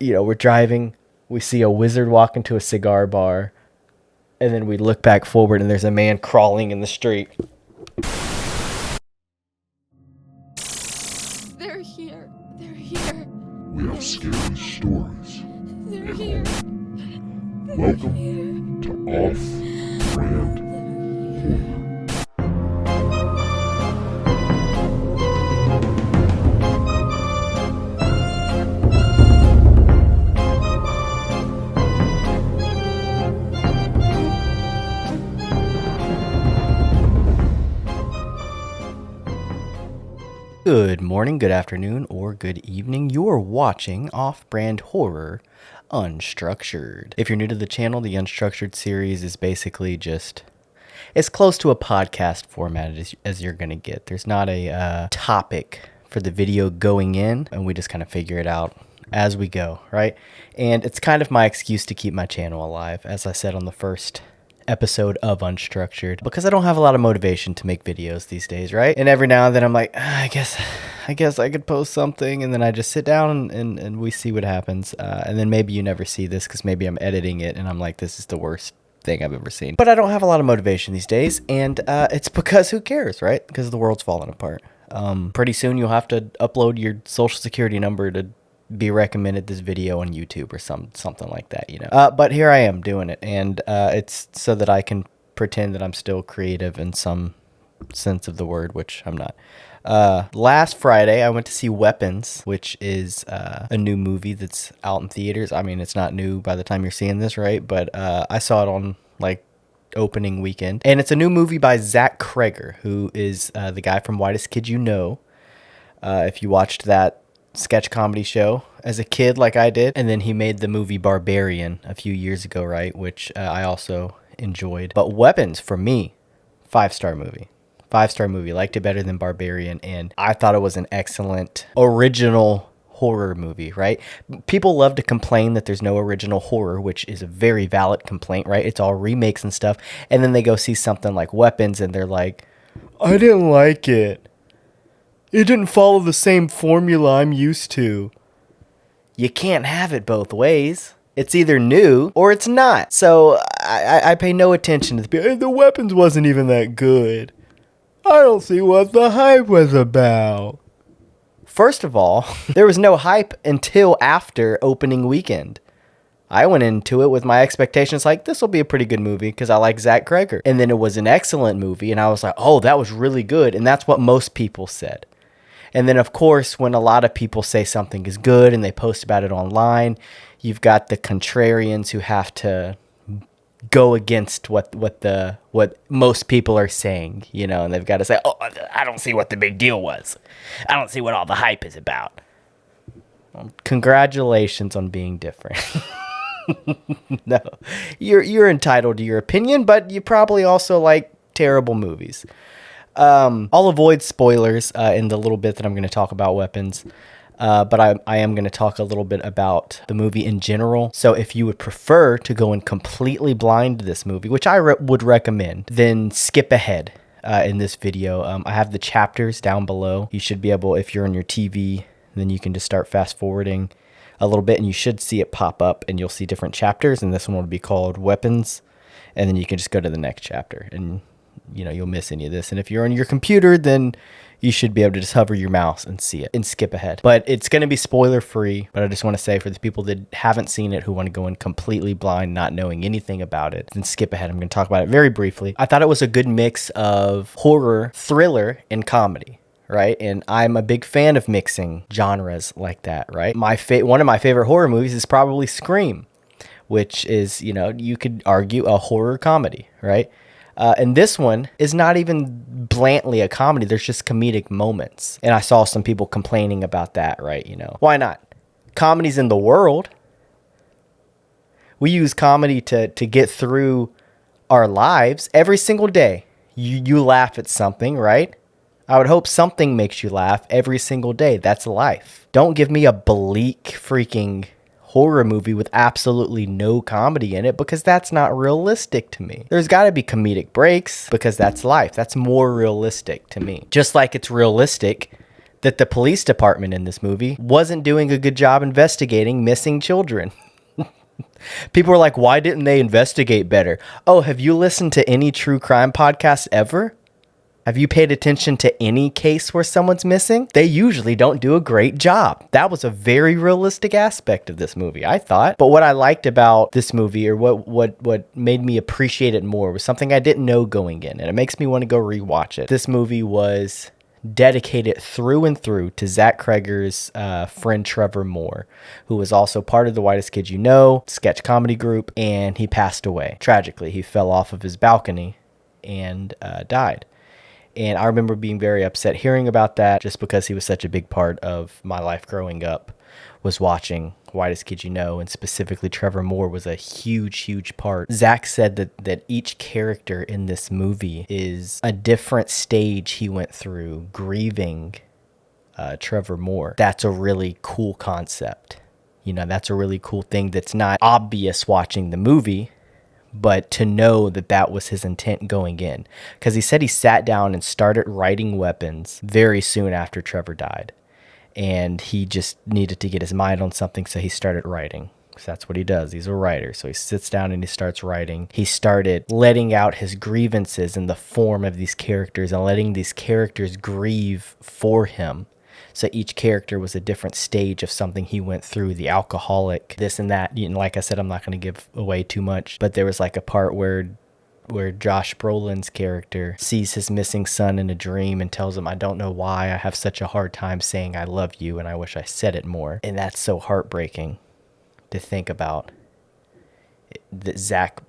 we're driving, we see a wizard walk into a cigar bar, and then we look back forward and there's a man crawling in the street. They're here. They're here. We have scary stories. They're here. Welcome to Off-Brand Horror. Good morning, good afternoon, or good evening. You're watching Off-Brand Horror Unstructured. If you're new to the channel, the Unstructured series is basically just as close to a podcast format as you're going to get. There's not a topic for the video going in, and we just kind of figure it out as we go, right? And it's kind of my excuse to keep my channel alive, as I said on the first episode of Unstructured, because I don't have a lot of motivation to make videos these days, right? And every now and then I'm like, I guess I could post something, and then I just sit down and we see what happens. And then maybe you never see this because maybe I'm editing it and I'm like, this is the worst thing I've ever seen. But I don't have a lot of motivation these days, and it's because who cares, right? Because the world's falling apart. Pretty soon you'll have to upload your social security number to be recommended this video on YouTube or something like that, but here I am doing it, and it's so that I can pretend that I'm still creative in some sense of the word, which I'm not. Last Friday I went to see Weapons, which is a new movie that's out in theaters. I mean, it's not new by the time you're seeing this, right? But I saw it on like opening weekend, and it's a new movie by Zach Kreger, who is the guy from Whitest Kid You Know. If you watched that sketch comedy show as a kid like I did, and then he made the movie Barbarian a few years ago, right, which I also enjoyed. But Weapons, for me, 5-star movie. 5-star movie. Liked it better than Barbarian, and I thought it was an excellent original horror movie, right? People love to complain that there's no original horror, which is a very valid complaint, right? It's all remakes and stuff, and then they go see something like Weapons and they're like, I didn't like it. It didn't follow the same formula I'm used to. You can't have it both ways. It's either new or it's not. So I pay no attention to the Weapons wasn't even that good. I don't see what the hype was about. First of all, there was no hype until after opening weekend. I went into it with my expectations like, this will be a pretty good movie because I like Zach Kreger. And then it was an excellent movie, and I was like, oh, that was really good. And that's what most people said. And then, of course, when a lot of people say something is good and they post about it online, you've got the contrarians who have to go against what most people are saying, and they've got to say, oh, I don't see what the big deal was. I don't see what all the hype is about. Well, congratulations on being different. No, you're entitled to your opinion, but you probably also like terrible movies. I'll avoid spoilers in the little bit that I'm going to talk about Weapons, but I am going to talk a little bit about the movie in general. So if you would prefer to go in completely blind to this movie, which I would recommend, then skip ahead in this video. I have the chapters down below. You should be able, if you're on your TV, then you can just start fast forwarding a little bit, and you should see it pop up, and you'll see different chapters, and this one will be called Weapons, and then you can just go to the next chapter, and you'll miss any of this. And if you're on your computer, then you should be able to just hover your mouse and see it and skip ahead. But it's going to be spoiler free. But I just want to say, for the people that haven't seen it, who want to go in completely blind, not knowing anything about it, then skip ahead. I'm going to talk about it very briefly. I thought it was a good mix of horror, thriller, and comedy, right? And I'm a big fan of mixing genres like that, right? One of my favorite horror movies is probably Scream, which is, you could argue a horror comedy, right? And this one is not even blatantly a comedy. There's just comedic moments. And I saw some people complaining about that, right? Why not? Comedy's in the world. We use comedy to get through our lives every single day. You laugh at something, right? I would hope something makes you laugh every single day. That's life. Don't give me a bleak freaking horror movie with absolutely no comedy in it, because that's not realistic to me. There's got to be comedic breaks, because that's life. That's more realistic to me. Just like it's realistic that the police department in this movie wasn't doing a good job investigating missing children. People were like, why didn't they investigate better? Oh, have you listened to any true crime podcasts ever? Have you paid attention to any case where someone's missing? They usually don't do a great job. That was a very realistic aspect of this movie, I thought. But what I liked about this movie, or what made me appreciate it more, was something I didn't know going in, and it makes me want to go rewatch it. This movie was dedicated through and through to Zach Kreger's friend Trevor Moore, who was also part of the Whitest Kids You Know sketch comedy group, and he passed away. Tragically, he fell off of his balcony and died. And I remember being very upset hearing about that, just because he was such a big part of my life growing up, was watching Whitest Kids You Know, and specifically Trevor Moore was a huge part. Zach said that each character in this movie is a different stage he went through grieving Trevor Moore. That's a really cool concept. You know, that's a really cool thing that's not obvious watching the movie, but to know that that was his intent going in. Because he said he sat down and started writing weapons very soon after Trevor died. And he just needed to get his mind on something, so he started writing. So that's what he does. He's a writer. So he sits down and he starts writing. He started letting out his grievances in the form of these characters and letting these characters grieve for him. So each character was a different stage of something he went through, the alcoholic, this and that. And like I said, I'm not going to give away too much, but there was like a part where Josh Brolin's character sees his missing son in a dream and tells him, I don't know why I have such a hard time saying I love you, and I wish I said it more. And that's so heartbreaking to think about, that Zach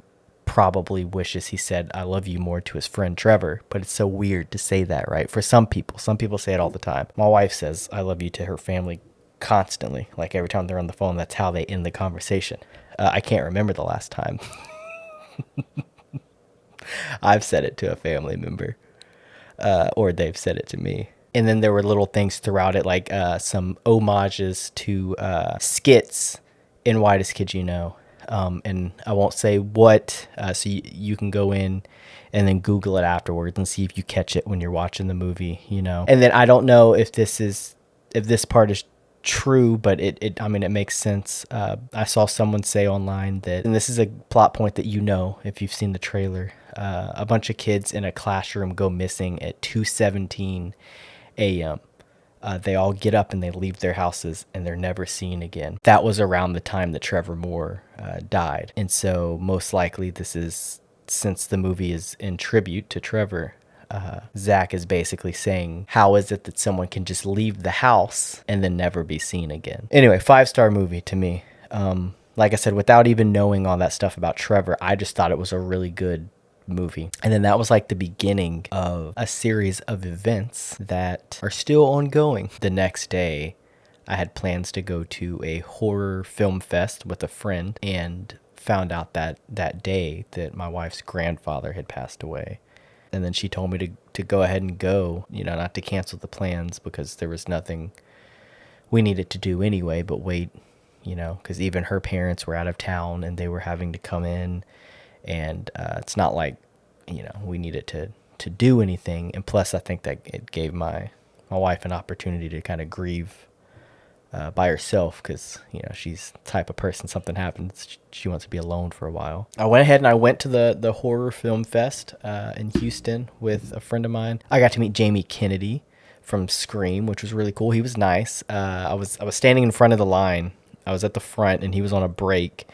probably wishes he said I love you more to his friend Trevor, but it's so weird to say that, right? For some people say it all the time. My wife says I love you to her family constantly. Like every time they're on the phone, that's how they end the conversation. I can't remember the last time I've said it to a family member, or they've said it to me. And then there were little things throughout it, like some homages to skits in Whitest Kids You Know. And I won't say what, so you can go in and then Google it afterwards and see if you catch it when you're watching the movie, you know. And then I don't know if this part is true, but it makes sense. I saw someone say online that, and this is a plot point that you know if you've seen the trailer, a bunch of kids in a classroom go missing at 2:17 a.m. They all get up and they leave their houses and they're never seen again. That was around the time that Trevor Moore died. And so most likely this is, since the movie is in tribute to Trevor, Zach is basically saying, how is it that someone can just leave the house and then never be seen again? Anyway, 5-star movie to me. Like I said, without even knowing all that stuff about Trevor, I just thought it was a really good movie. And then that was like the beginning of a series of events that are still ongoing. The next day, I had plans to go to a horror film fest with a friend, and found out that day that my wife's grandfather had passed away. And then she told me to go ahead and go, you know, not to cancel the plans because there was nothing we needed to do anyway, but wait, you know, because even her parents were out of town and they were having to come in. And it's not like, you know, we needed to do anything. And plus, I think that it gave my wife an opportunity to kind of grieve by herself, because, you know, she's the type of person, something happens, she wants to be alone for a while. I went ahead and I went to the horror film fest in Houston with a friend of mine. I got to meet Jamie Kennedy from Scream, which was really cool. He was nice. I was standing in front of the line. I was at the front and he was on a break,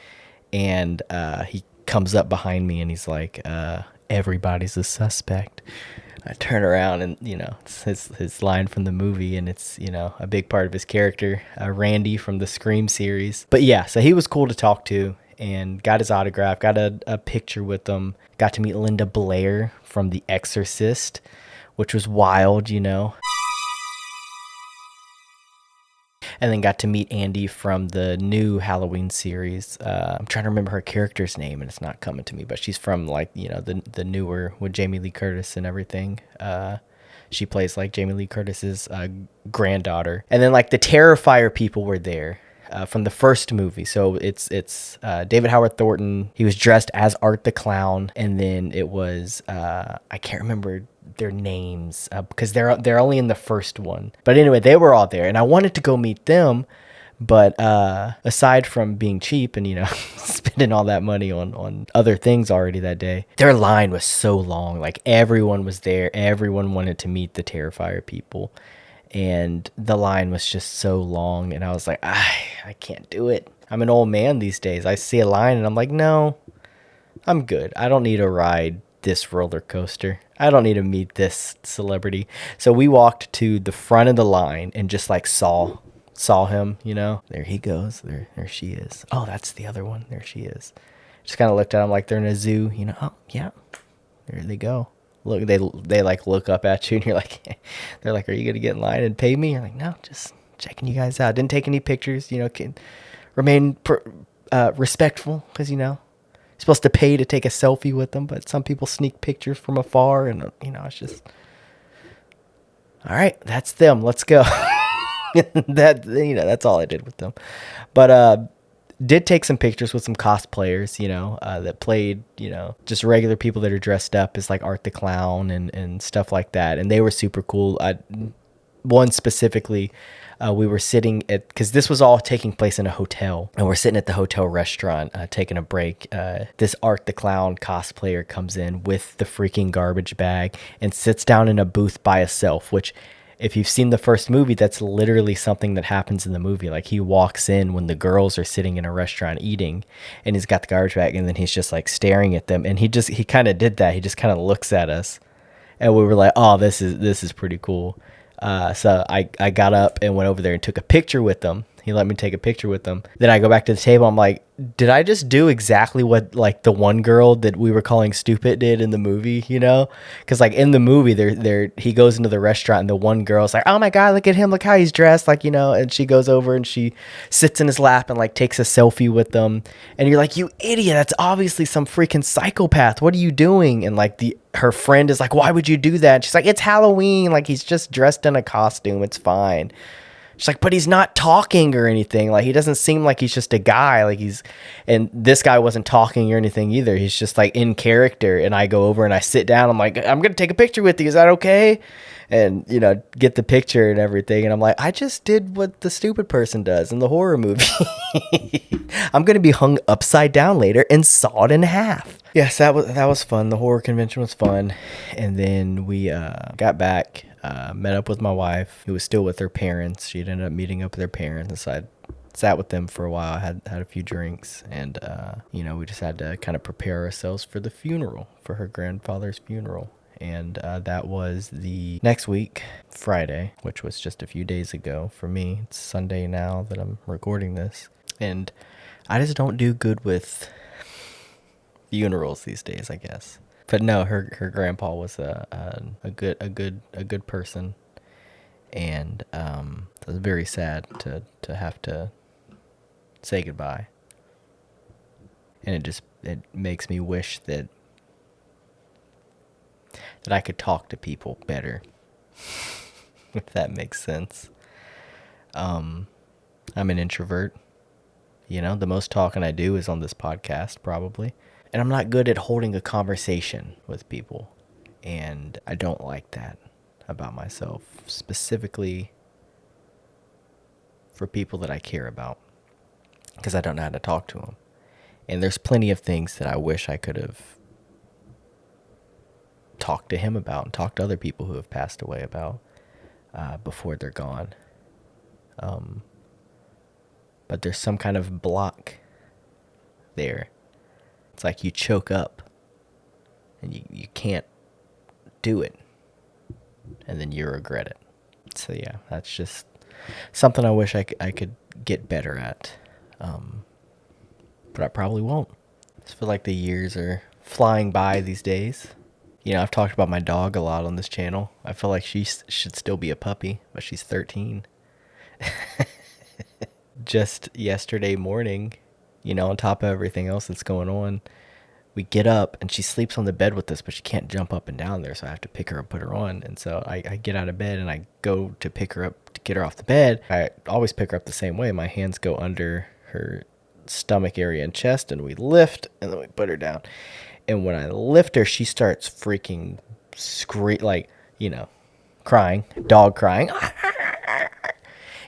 and he comes up behind me and he's like, everybody's a suspect. I turn around and, you know, it's his line from the movie, and it's, you know, a big part of his character, Randy from the Scream series. But yeah, so he was cool to talk to, and got his autograph, got a picture with him, got to meet Linda Blair from The Exorcist, which was wild, you know. And then got to meet Andy from the new Halloween series. I'm trying to remember her character's name, and it's not coming to me, but she's from, like, you know, the newer, with Jamie Lee Curtis and everything. She plays like Jamie Lee Curtis's granddaughter. And then like the Terrifier people were there. from the first movie. So it's David Howard Thornton. He was dressed as Art the Clown, and then it was I can't remember their names because they're only in the first one. But anyway, they were all there, and I wanted to go meet them. But aside from being cheap and, spending all that money on other things already that day, their line was so long. Like, everyone was there. Everyone wanted to meet the Terrifier people. And the line was just so long. And I was like, I can't do it. I'm an old man these days. I see a line and I'm like, no, I'm good. I don't need to ride this roller coaster. I don't need to meet this celebrity. So we walked to the front of the line and just like saw him, there he goes, there she is, oh, that's the other one, there she is. Just kind of looked at him like they're in a zoo, oh yeah, there they go. Look, they like look up at you and you're like, they're like, are you gonna get in line and pay me? You're like, no, just checking you guys out. Didn't take any pictures, can remain respectful, because you're supposed to pay to take a selfie with them, but some people sneak pictures from afar, and it's just, all right, that's them, let's go. That's all I did with them. But did take some pictures with some cosplayers, that played, just regular people that are dressed up as like Art the Clown and stuff like that. And they were super cool. One specifically, we were sitting at, because this was all taking place in a hotel, and we're sitting at the hotel restaurant taking a break. This Art the Clown cosplayer comes in with the freaking garbage bag and sits down in a booth by himself, which, if you've seen the first movie, that's literally something that happens in the movie. Like, he walks in when the girls are sitting in a restaurant eating, and he's got the garbage bag, and then he's just like staring at them. And he kind of did that. He just kind of looks at us, and we were like, oh, this is pretty cool. So I got up and went over there and took a picture with them. He let me take a picture with them. Then I go back to the table. I'm like, did I just do exactly what like the one girl that we were calling stupid did in the movie? Because like in the movie, he goes into the restaurant and the one girl's like, oh my god, look at him, look how he's dressed, like, and she goes over and she sits in his lap and like takes a selfie with them. And you're like, you idiot, that's obviously some freaking psychopath. What are you doing? And like her friend is like, why would you do that? And she's like, it's Halloween, like he's just dressed in a costume, it's fine. She's like, but he's not talking or anything. Like, he doesn't seem like he's just a guy. Like, and this guy wasn't talking or anything either. He's just like in character. And I go over and I sit down. I'm like, I'm going to take a picture with you. Is that okay? And, get the picture and everything. And I'm like, I just did what the stupid person does in the horror movie. I'm going to be hung upside down later and sawed in half. Yes, that was fun. The horror convention was fun. And then we got back. Met up with my wife, who was still with her parents. She ended up meeting up with her parents, so I sat with them for a while. I had a few drinks, and we just had to kind of prepare ourselves for the funeral, for her grandfather's funeral. And that was the next week, Friday, which was just a few days ago for me. It's Sunday now that I'm recording this, and I just don't do good with funerals these days, I guess. But no, her grandpa was a good person, and it was very sad to have to say goodbye. And it makes me wish that I could talk to people better, if that makes sense. I'm an introvert. The most talking I do is on this podcast, probably. And I'm not good at holding a conversation with people. And I don't like that about myself, specifically for people that I care about, because I don't know how to talk to them. And there's plenty of things that I wish I could have talked to him about and talked to other people who have passed away about before they're gone. But there's some kind of block there. It's like you choke up and you can't do it, and then you regret it. So yeah, that's just something I wish I could get better at, but I probably won't. I just feel like the years are flying by these days. I've talked about my dog a lot on this channel. I feel like she should still be a puppy, but she's 13. Just yesterday morning, on top of everything else that's going on, we get up and she sleeps on the bed with us, but she can't jump up and down there. So I have to pick her up, put her on. And so I get out of bed and I go to pick her up to get her off the bed. I always pick her up the same way. My hands go under her stomach area and chest, and we lift, and then we put her down. And when I lift her, she starts freaking like, crying, dog crying.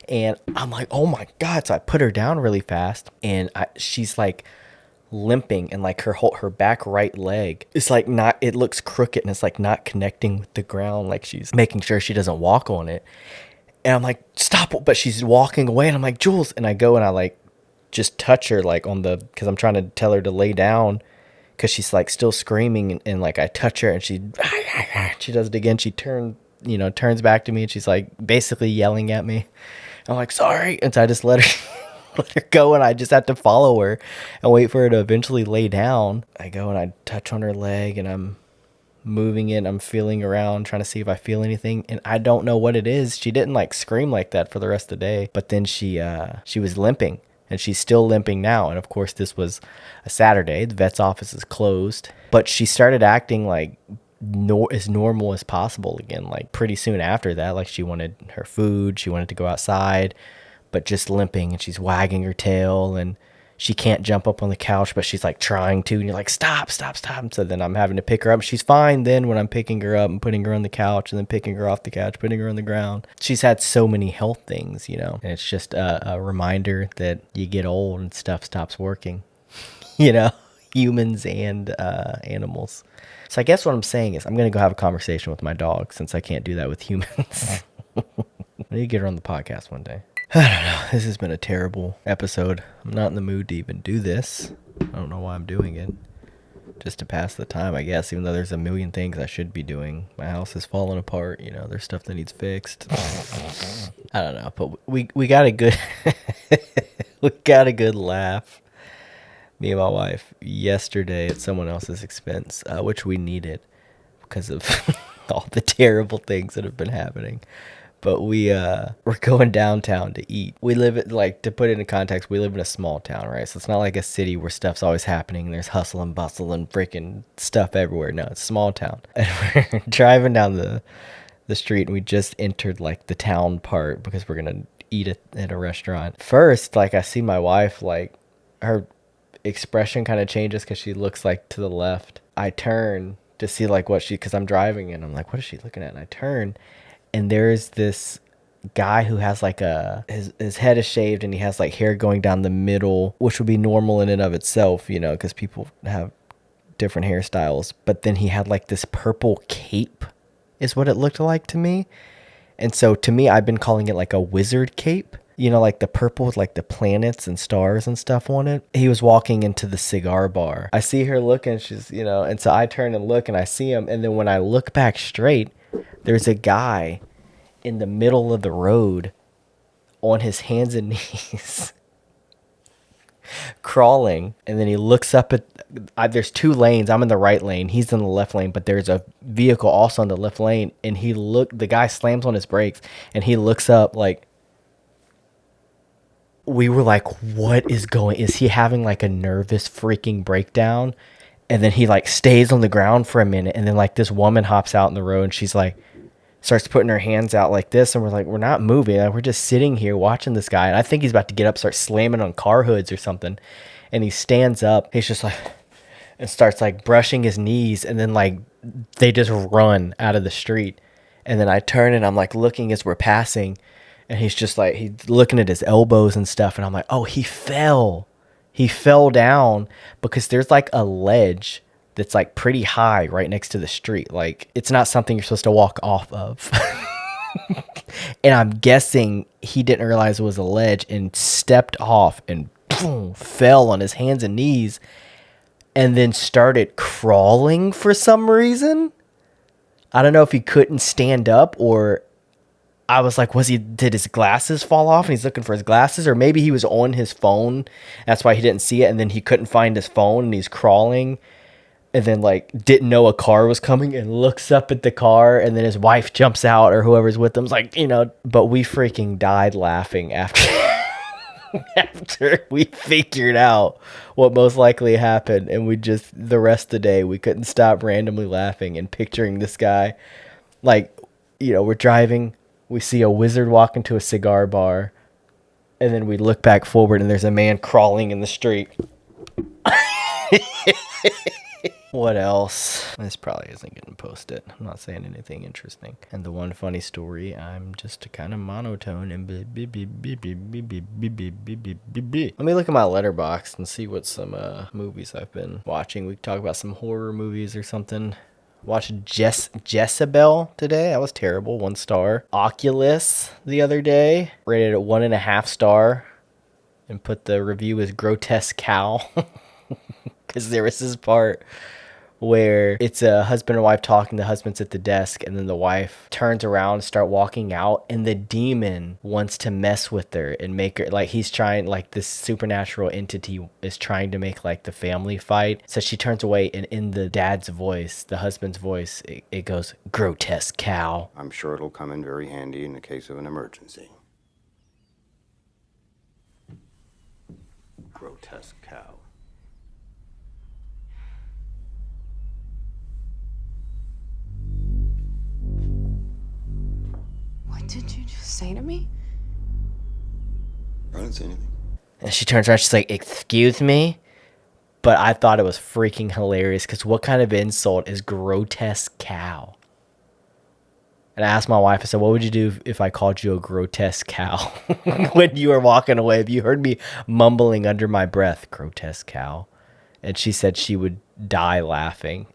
And I'm like, oh my God. So I put her down really fast, and she's like limping, and like her back right leg is like not, it looks crooked, and it's like not connecting with the ground. Like she's making sure she doesn't walk on it. And I'm like, stop. But she's walking away, and I'm like, Jules. And I go and I like just touch her like because I'm trying to tell her to lay down, because she's like still screaming, and like I touch her and she does it again. She turns back to me, and she's like basically yelling at me. I'm like, sorry. And so I just let her go, and I just have to follow her and wait for her to eventually lay down. I go and I touch on her leg, and I'm moving it. I'm feeling around, trying to see if I feel anything, and I don't know what it is. She didn't like scream like that for the rest of the day, but then she was limping. And she's still limping now. And of course, this was a Saturday. The vet's office is closed. But she started acting like as normal as possible again. Like pretty soon after that, like she wanted her food. She wanted to go outside, but just limping. And she's wagging her tail. And she can't jump up on the couch, but she's like trying to. And you're like, stop, stop, stop. So then I'm having to pick her up. She's fine then when I'm picking her up and putting her on the couch, and then picking her off the couch, putting her on the ground. She's had so many health things, and it's just a reminder that you get old and stuff stops working, humans and animals. So I guess what I'm saying is I'm going to go have a conversation with my dog, since I can't do that with humans. I need to get her on the podcast one day. I don't know. This has been a terrible episode. I'm not in the mood to even do this. I don't know why I'm doing it. Just to pass the time, I guess, even though there's a million things I should be doing. My house is falling apart. There's stuff that needs fixed. I don't know. But we got a good we got a good laugh, me and my wife, yesterday at someone else's expense, which we needed because of all the terrible things that have been happening. But we're going downtown to eat. We live to put it into context, we live in a small town, right? So it's not like a city where stuff's always happening and there's hustle and bustle and freaking stuff everywhere. No, it's a small town. And we're driving down the street, and we just entered like the town part because we're going to eat at a restaurant. First, like I see my wife, like her expression kind of changes because she looks like to the left. I turn to see like because I'm driving, and I'm like, what is she looking at? And I turn, and there's this guy who has like his head is shaved, and he has like hair going down the middle, which would be normal in and of itself, because people have different hairstyles. But then he had like this purple cape is what it looked like to me. And so to me, I've been calling it like a wizard cape, like the purple with like the planets and stars and stuff on it. He was walking into the cigar bar. I see her looking, she's, and so I turn and look, and I see him. And then when I look back straight, there's a guy in the middle of the road on his hands and knees crawling. And then he looks up there's two lanes. I'm in the right lane, he's in the left lane, but there's a vehicle also in the left lane. And the guy slams on his brakes, and he looks up like, we were like, is he having like a nervous freaking breakdown? And then he like stays on the ground for a minute, and then like this woman hops out in the road, and she's like, starts putting her hands out like this, and we're like, we're not moving, we're just sitting here watching this guy. And I think he's about to get up, start slamming on car hoods or something. And he stands up, he's just like, and starts like brushing his knees, and then like they just run out of the street. And then I turn, and I'm like looking as we're passing, and he's just like, he's looking at his elbows and stuff, and I'm like, oh, he fell down, because there's like a ledge that's like pretty high right next to the street. Like it's not something you're supposed to walk off of. And I'm guessing he didn't realize it was a ledge and stepped off and boom, fell on his hands and knees, and then started crawling for some reason. I don't know if he couldn't stand up, or I was like, did his glasses fall off and he's looking for his glasses? Or maybe he was on his phone, that's why he didn't see it, and then he couldn't find his phone, and he's crawling, and then like didn't know a car was coming, and looks up at the car, and then his wife jumps out, or whoever's with him's like, but we freaking died laughing after After we figured out what most likely happened, and we just, the rest of the day, we couldn't stop randomly laughing and picturing this guy. Like, we're driving, we see a wizard walk into a cigar bar, and then we look back forward and there's a man crawling in the street. What else? This probably isn't getting posted. I'm not saying anything interesting. And the one funny story, I'm just kind of monotone and let me look at my letterbox and see what some movies I've been watching. We can talk about some horror movies or something. Watched Jezebel today. That was terrible. 1 star. Oculus the other day. Rated at 1.5 star. And put the review as grotesque cow. Because there was this part where it's a husband and wife talking. The husband's at the desk, and then the wife turns around and start walking out, and the demon wants to mess with her and make her, like, he's trying, like, this supernatural entity is trying to make, like, the family fight. So she turns away, and in the dad's voice, the husband's voice, it goes, grotesque cow. I'm sure it'll come in very handy in the case of an emergency. Grotesque cow. What did you just say to me? I didn't say anything. And she turns around, she's like, excuse me? But I thought it was freaking hilarious, because what kind of insult is grotesque cow? And I asked my wife, I said, what would you do if I called you a grotesque cow? When you were walking away, if you heard me mumbling under my breath, grotesque cow. And she said she would die laughing.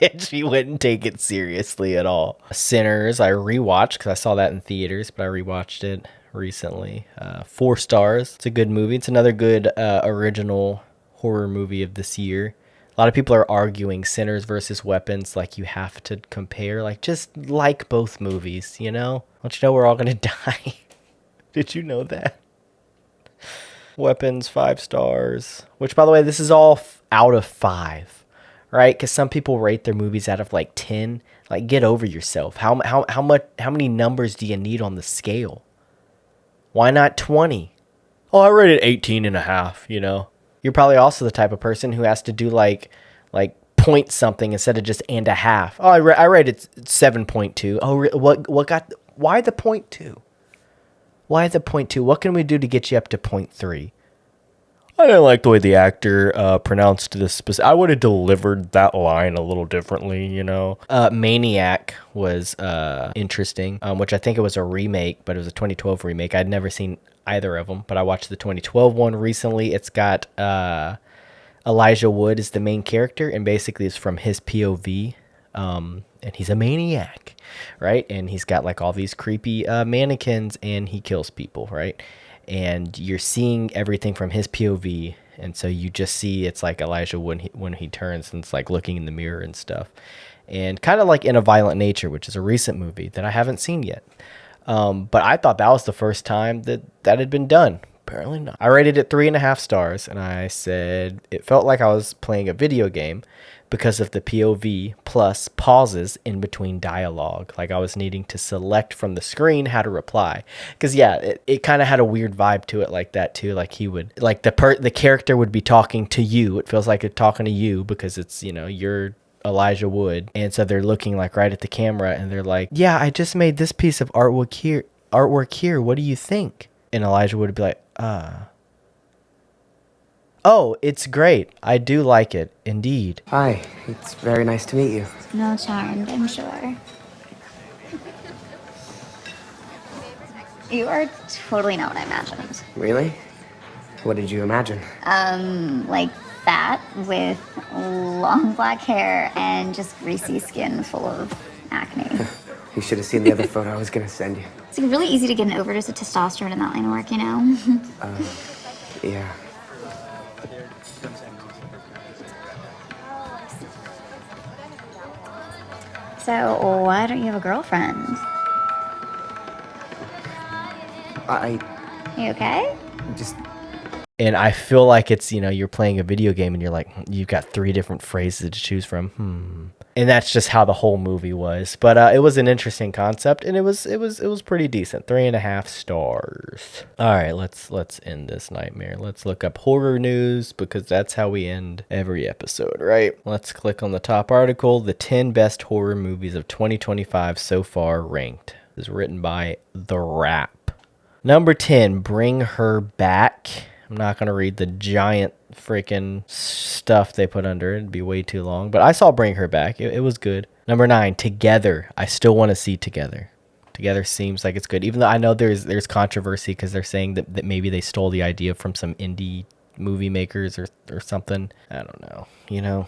And she wouldn't take it seriously at all. Sinners, I rewatched because I saw that in theaters, but I rewatched it recently. 4 stars. It's a good movie. It's another good original horror movie of this year. A lot of people are arguing Sinners versus Weapons, like you have to compare, like just like both movies, Don't you know we're all going to die? Did you know that? Weapons, 5 stars. Which, by the way, this is all out of 5, right? Because some people rate their movies out of like 10. Like, get over yourself. How many numbers do you need on the scale? Why not 20? Oh, I rated 18.5. You're probably also the type of person who has to do like point something instead of just and a half. Oh, I rated 7.2. Oh, why the 0.2? Why the 0.2? What can we do to get you up to 0.3? I didn't like the way the actor pronounced this. I would have delivered that line a little differently, Maniac was interesting, which I think it was a remake, but it was a 2012 remake. I'd never seen either of them, but I watched the 2012 one recently. It's got Elijah Wood is the main character, and basically it's from his POV. And he's a maniac, right? And he's got like all these creepy mannequins, and he kills people, right? And you're seeing everything from his POV, and so you just see it's like Elijah when he turns, and it's like looking in the mirror and stuff, and kind of like In a Violent Nature, which is a recent movie that I haven't seen yet. But I thought that was the first time that had been done. Apparently not. I rated it 3.5 stars, and I said it felt like I was playing a video game because of the POV plus pauses in between dialogue. Like I was needing to select from the screen how to reply. Because yeah, it kind of had a weird vibe to it like that too. Like he would, like the character would be talking to you. It feels like it's talking to you because it's, you're Elijah Wood. And so they're looking like right at the camera, and they're like, yeah, I just made this piece of artwork here. What do you think? And Elijah would be like, oh, it's great. I do like it, indeed. Hi, it's very nice to meet you. No charmed, I'm sure. You are totally not what I imagined. Really? What did you imagine? Like fat with long black hair and just greasy skin full of acne. You should have seen the other photo I was gonna send you. It's like really easy to get an overdose of testosterone in that line of work, Yeah. So why don't you have a girlfriend? You okay? Just... And I feel like it's, you're playing a video game and you're like, you've got 3 different phrases to choose from. And that's just how the whole movie was. But it was an interesting concept, and it was pretty decent. 3.5 stars. All right, let's end this nightmare. Let's look up horror news, because that's how we end every episode, right? Let's click on the top article. The 10 best horror movies of 2025 so far ranked. It is written by The Wrap. Number 10, Bring Her Back. I'm not going to read the giant freaking stuff they put under it. It'd be way too long. But I saw Bring Her Back. It was good. Number 9, Together. I still want to see Together. Together seems like it's good. Even though I know there's controversy because they're saying that maybe they stole the idea from some indie movie makers or something. I don't know. You know?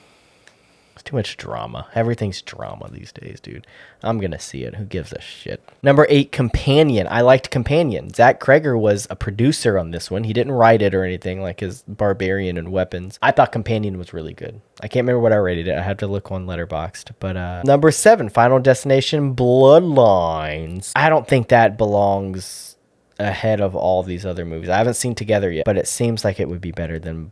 It's too much drama. Everything's drama these days, dude. I'm going to see it. Who gives a shit? Number 8, Companion. I liked Companion. Zach Kreger was a producer on this one. He didn't write it or anything like his Barbarian and Weapons. I thought Companion was really good. I can't remember what I rated it. I have to look on Letterboxd. But number 7, Final Destination Bloodlines. I don't think that belongs ahead of all these other movies. I haven't seen Together yet, but it seems like it would be better than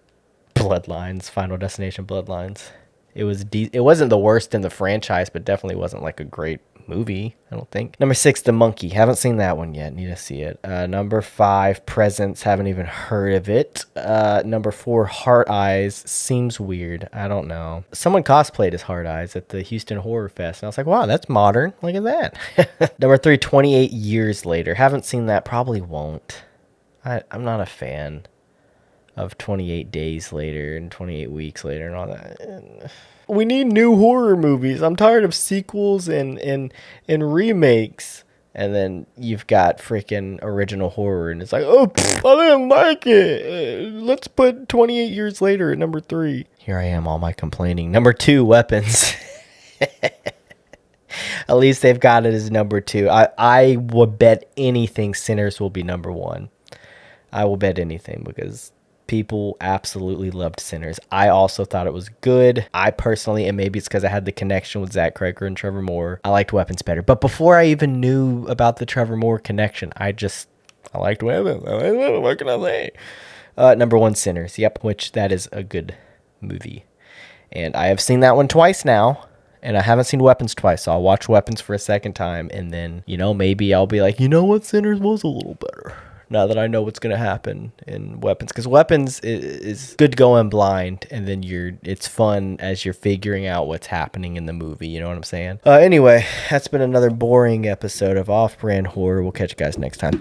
Bloodlines, Final Destination Bloodlines. It wasn't the worst in the franchise, but definitely wasn't like a great movie, I don't think. Number 6, The Monkey. Haven't seen that one yet. Need to see it. Number 5, Presence. Haven't even heard of it. Number 4, Heart Eyes. Seems weird. I don't know. Someone cosplayed as Heart Eyes at the Houston Horror Fest, and I was like, wow, that's modern. Look at that. Number 3, 28 Years Later. Haven't seen that. Probably won't. I'm not a fan of 28 days later and 28 weeks later and all that. We need new horror movies. I'm tired of sequels and remakes. And then you've got freaking original horror, and it's like, oh, I didn't like it. Let's put 28 Years Later at number 3. Here I am, all my complaining. Number 2, Weapons. At least they've got it as number 2. I would bet anything Sinners will be number 1. I will bet anything, because people absolutely loved Sinners. I also thought it was good. I personally, and maybe it's because I had the connection with Zach Kreger and Trevor Moore, I liked Weapons better. But before I even knew about the Trevor Moore connection, I liked Weapons. What can I say? Number 1, Sinners. Yep, which that is a good movie. And I have seen that one twice now. And I haven't seen Weapons twice, so I'll watch Weapons for a second time. And then, maybe I'll be like, you know what? Sinners was a little better. Now that I know what's going to happen in Weapons. Because Weapons is good going blind, and then it's fun as you're figuring out what's happening in the movie. You know what I'm saying? Anyway, that's been another boring episode of Off-Brand Horror. We'll catch you guys next time.